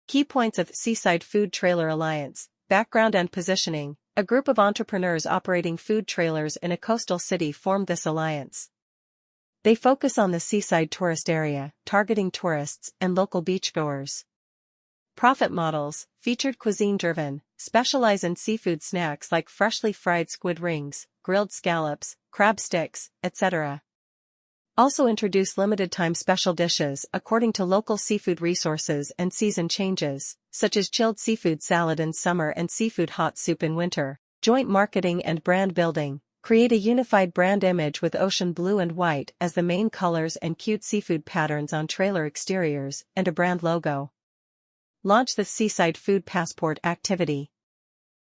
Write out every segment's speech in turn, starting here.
Key points of Seaside Food Trailer Alliance. Background and positioning. A group of entrepreneurs operating food trailers in a coastal city formed this alliance. They focus on the seaside tourist area, targeting tourists and local beachgoers. Profit models. Featured cuisine-driven, specialize in seafood snacks like freshly fried squid rings, grilled scallops, crab sticks, etc. Also introduce limited-time special dishes according to local seafood resources and season changes, such as chilled seafood salad in summer and seafood hot soup in winter. Joint marketing and brand building. Create a unified brand image with ocean blue and white as the main colors and cute seafood patterns on trailer exteriors and a brand logo. Launch the Seaside Food Passport activity.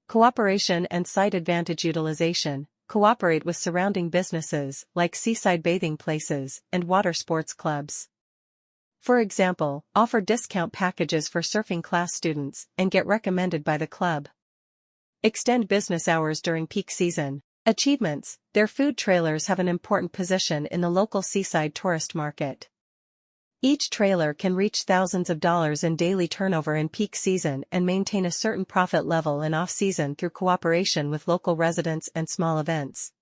Cooperation and site advantage utilization. Cooperate with surrounding businesses like seaside bathing places and water sports clubs. For example, offer discount packages for surfing class students and get recommended by the club. Extend business hours during peak season. Achievements. Their food trailers have an important position in the local seaside tourist market. Each trailer can reach thousands of dollars in daily turnover in peak season and maintain a certain profit level in off-season through cooperation with local residents and small events.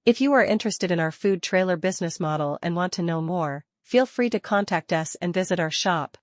If you are interested in our food trailer business model and want to know more, feel free to contact us and visit our shop.